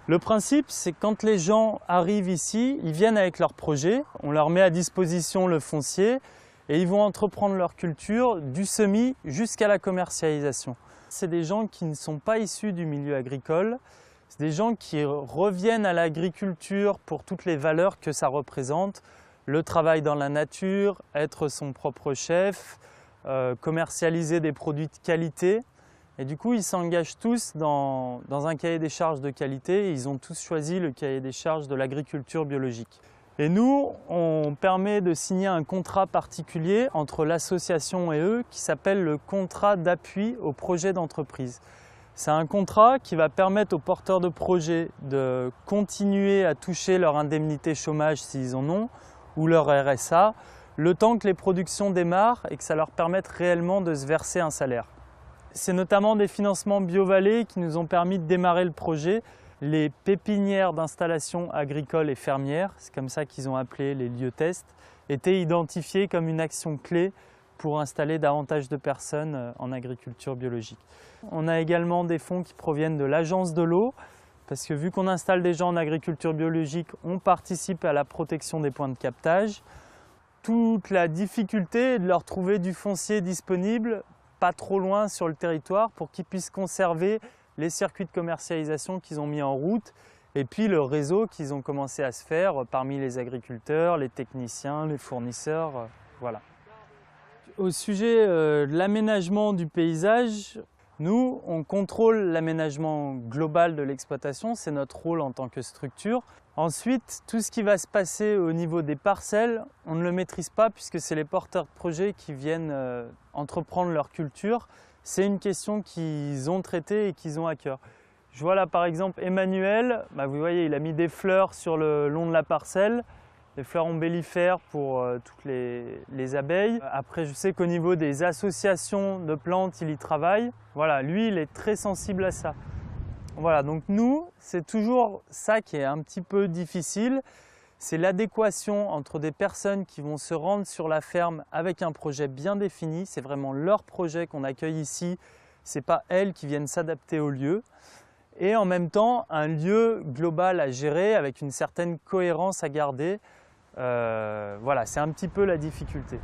Le principe, c'est que quand les gens arrivent ici, ils viennent avec leur projet, on leur met à disposition le foncier et ils vont entreprendre leur culture du semis jusqu'à la commercialisation. C'est des gens qui ne sont pas issus du milieu agricole, c'est des gens qui reviennent à l'agriculture pour toutes les valeurs que ça représente, le travail dans la nature, être son propre chef, commercialiser des produits de qualité. Et du coup, ils s'engagent tous dans un cahier des charges de qualité et ils ont tous choisi le cahier des charges de l'agriculture biologique. Et nous, on permet de signer un contrat particulier entre l'association et eux qui s'appelle le contrat d'appui au projet d'entreprise. C'est un contrat qui va permettre aux porteurs de projets de continuer à toucher leur indemnité chômage s'ils en ont ou leur RSA, le temps que les productions démarrent et que ça leur permette réellement de se verser un salaire. C'est notamment des financements BioVallée qui nous ont permis de démarrer le projet. Les pépinières d'installation agricole et fermières, c'est comme ça qu'ils ont appelé les lieux tests, étaient identifiés comme une action clé pour installer davantage de personnes en agriculture biologique. On a également des fonds qui proviennent de l'Agence de l'eau, parce que vu qu'on installe des gens en agriculture biologique, on participe à la protection des points de captage. Toute la difficulté est de leur trouver du foncier disponible pas trop loin sur le territoire pour qu'ils puissent conserver les circuits de commercialisation qu'ils ont mis en route et puis le réseau qu'ils ont commencé à se faire parmi les agriculteurs, les techniciens, les fournisseurs, voilà. Au sujet de l'aménagement du paysage, nous, on contrôle l'aménagement global de l'exploitation, c'est notre rôle en tant que structure. Ensuite, tout ce qui va se passer au niveau des parcelles, on ne le maîtrise pas puisque c'est les porteurs de projets qui viennent entreprendre leur culture. C'est une question qu'ils ont traitée et qu'ils ont à cœur. Je vois là par exemple Emmanuel, vous voyez, il a mis des fleurs sur le long de la parcelle, des fleurs ombellifères pour toutes les abeilles. Après, je sais qu'au niveau des associations de plantes, il y travaille. Voilà, lui, il est très sensible à ça. Voilà, donc nous, c'est toujours ça qui est un petit peu difficile. C'est l'adéquation entre des personnes qui vont se rendre sur la ferme avec un projet bien défini. C'est vraiment leur projet qu'on accueille ici. Ce n'est pas elles qui viennent s'adapter au lieu. Et en même temps, un lieu global à gérer avec une certaine cohérence à garder. Voilà, c'est un petit peu la difficulté.